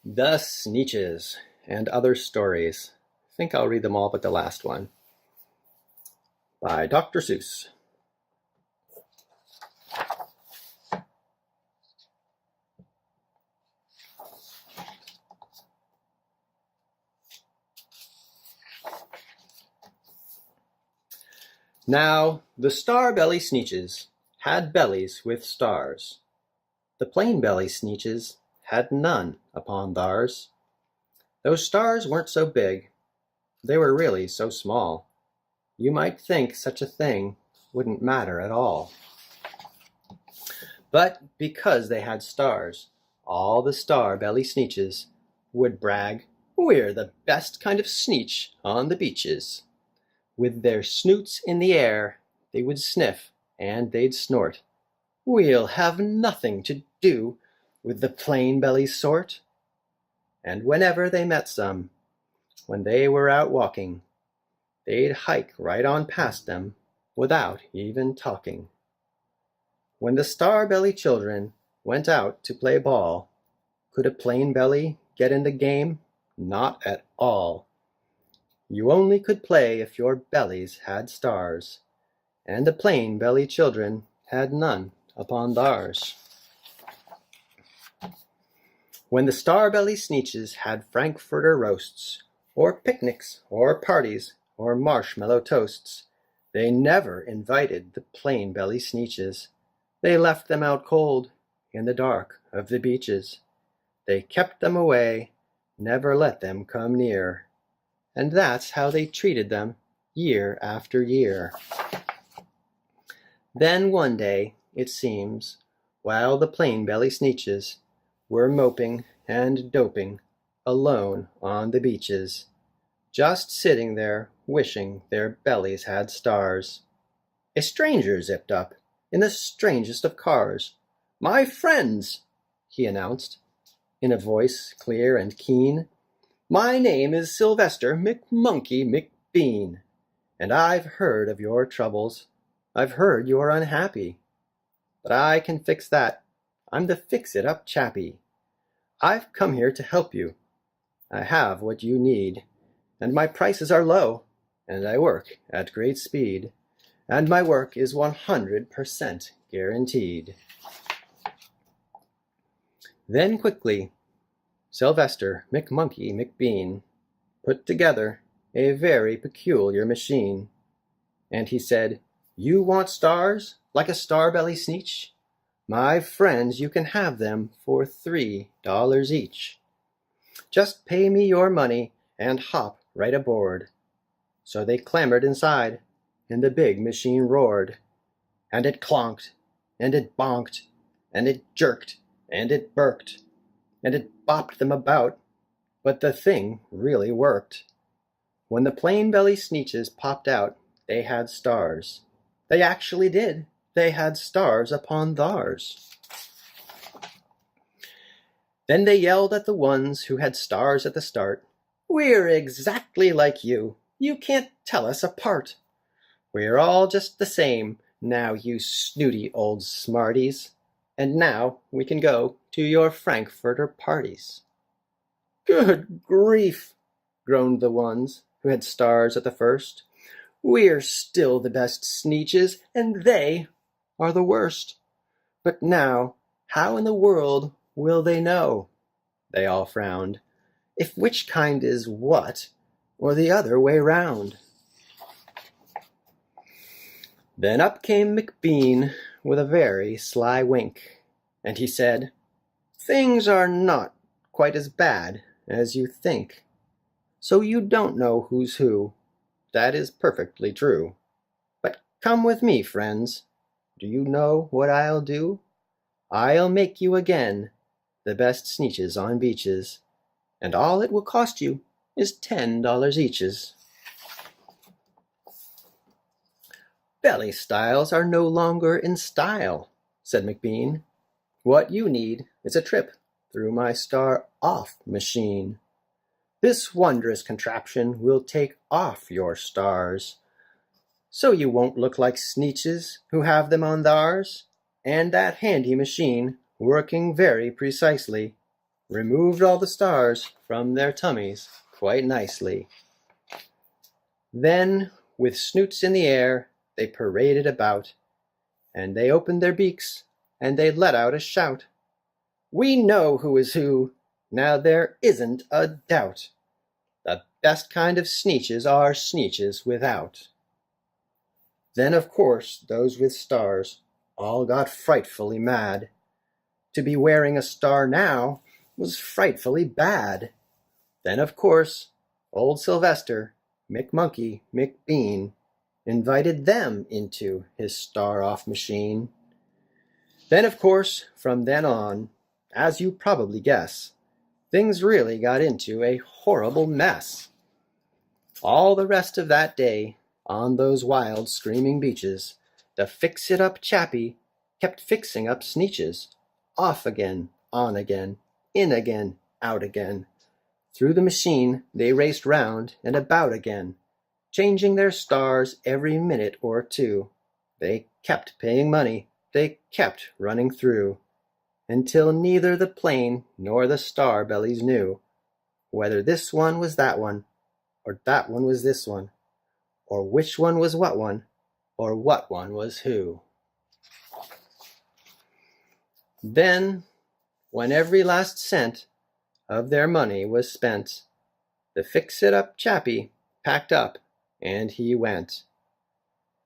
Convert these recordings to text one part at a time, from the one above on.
The Sneetches and Other Stories. I think I'll read them all but the last one. By Dr. Seuss. Now, the star-belly Sneetches had bellies with stars. The plain-belly Sneetches had none upon theirs. Those stars weren't so big, they were really so small. You might think such a thing wouldn't matter at all. But because they had stars, all the star-belly Sneetches would brag, "We're the best kind of Sneetch on the beaches." With their snoots in the air, they would sniff and they'd snort. "We'll have nothing to do with the plain-belly sort." And whenever they met some, when they were out walking, they'd hike right on past them without even talking. When the star-belly children went out to play ball, could a plain belly get in the game? Not at all. You only could play if your bellies had stars, and the plain belly children had none upon theirs. When the star-belly Sneetches had Frankfurter roasts, or picnics, or parties, or marshmallow toasts, they never invited the plain belly Sneetches. They left them out cold in the dark of the beaches. They kept them away, never let them come near. And that's how they treated them year after year. Then one day, it seems, while the plain-belly Sneetches were moping and doping alone on the beaches, just sitting there wishing their bellies had stars, a stranger zipped up in the strangest of cars. "My friends," he announced, in a voice clear and keen, "my name is Sylvester McMonkey McBean, and I've heard of your troubles. I've heard you're unhappy. But I can fix that. I'm the fix-it-up chappie. I've come here to help you. I have what you need, and my prices are low, and I work at great speed, and my work is 100% guaranteed." Then quickly, Sylvester McMonkey McBean put together a very peculiar machine, and he said, "You want stars like a star-belly Sneetch? My friends, you can have them for $3 each. Just pay me your money and hop right aboard." So they clambered inside, and the big machine roared. And it clonked, and it bonked, and it jerked, and it burked, and it bopped them about, but the thing really worked. When the plain-belly Sneetches popped out, they had stars. They actually did. They had stars upon theirs. Then they yelled at the ones who had stars at the start, "We're exactly like you. You can't tell us apart. We're all just the same now, you snooty old smarties. And now we can go to your Frankfurter parties." "Good grief," groaned the ones who had stars at the first. "We're still the best Sneetches, and they are the worst. But now, how in the world will they know," they all frowned, "if which kind is what, or the other way round?" Then up came McBean with a very sly wink, and he said, "Things are not quite as bad as you think. So you don't know who's who. That is perfectly true. But come with me, friends. Do you know what I'll do? I'll make you again the best Sneetches on beaches, and all it will cost you is $10 eaches." "Belly styles are no longer in style," said McBean. "What you need is a trip through my star-off machine. This wondrous contraption will take off your stars, so you won't look like Sneetches who have them on theirs, and that handy machine, working very precisely, removed all the stars from their tummies quite nicely. Then, with snoots in the air, they paraded about, and they opened their beaks, and they let out a shout. We know who is who, now there isn't a doubt. The best kind of Sneetches are Sneetches without. Then, of course, those with stars all got frightfully mad. To be wearing a star now was frightfully bad. Then, of course, old Sylvester, McMonkey, McBean, invited them into his star-off machine. Then, of course, from then on, as you probably guess, things really got into a horrible mess. All the rest of that day, on those wild, screaming beaches, the fix-it-up chappie kept fixing up Sneetches. Off again, on again, in again, out again. Through the machine they raced round and about again, changing their stars every minute or two. They kept paying money, they kept running through, until neither the plane nor the star bellies knew whether this one was that one, or that one was this one, or which one was what one, or what one was who. Then, when every last cent of their money was spent, the fix-it-up chappie packed up and he went.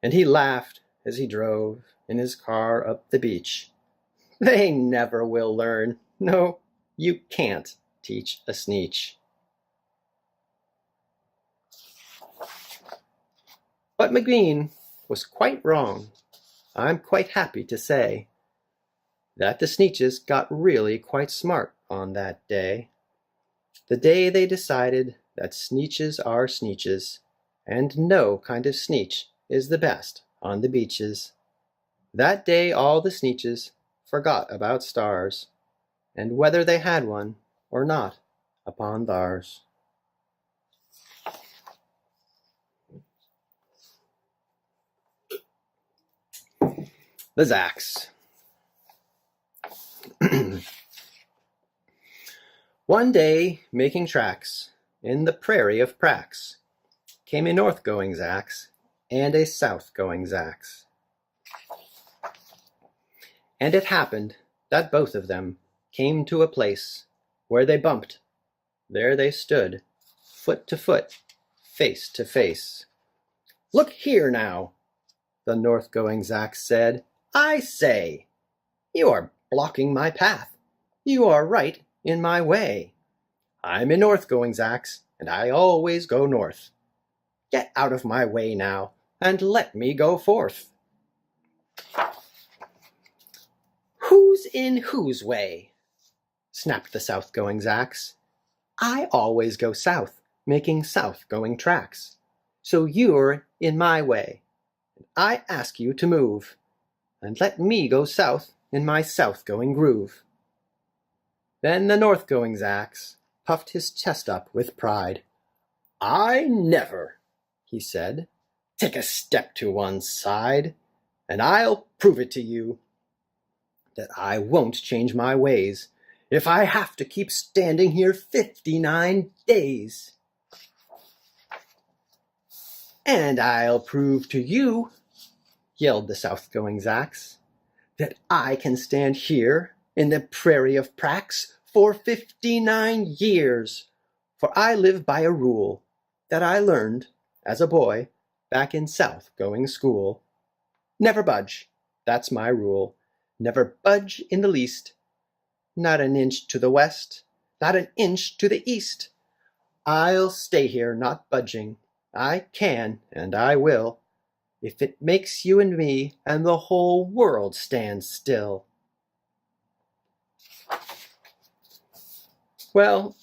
And he laughed as he drove in his car up the beach. They never will learn. No, you can't teach a Sneetch. But McBean was quite wrong. I'm quite happy to say that the Sneetches got really quite smart on that day. The day they decided that Sneetches are Sneetches, and no kind of Sneetch is the best on the beaches. That day all the Sneetches forgot about stars, and whether they had one or not upon theirs. The Zacks. One day, making tracks in the prairie of Prax, came a north-going Zacks and a south-going Zacks. And it happened that both of them came to a place where they bumped. There they stood, foot to foot, face to face. Look here now, the north-going Zacks said. I say, you are blocking my path. You are right in my way. I'm a north-going Zacks, and I always go north. Get out of my way now, and let me go forth. Who's in whose way? Snapped the south-going Zacks. I always go south, making south-going tracks. So you're in my way. I ask you to move, and let me go south in my south-going groove. Then the north-going Zacks puffed his chest up with pride. I never, he said, take a step to one side, and I'll prove it to you that I won't change my ways if I have to keep standing here 59 days. And I'll prove to you, yelled the south-going Zacks, that I can stand here in the prairie of Prax for 59 years, for I live by a rule that I learned as a boy back in south-going school. Never budge, that's my rule. Never budge in the least, not an inch to the west, not an inch to the east. I'll stay here not budging. I can and I will, if it makes you and me and the whole world stand still. Well,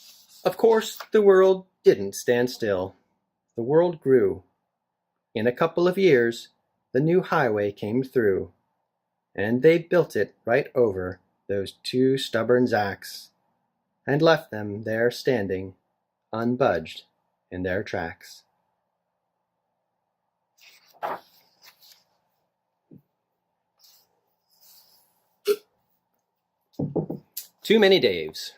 of course the world didn't stand still. The world grew. In a couple of years, the new highway came through, and they built it right over those two stubborn Zacks, and left them there standing, unbudged in their tracks. Too Many Daves.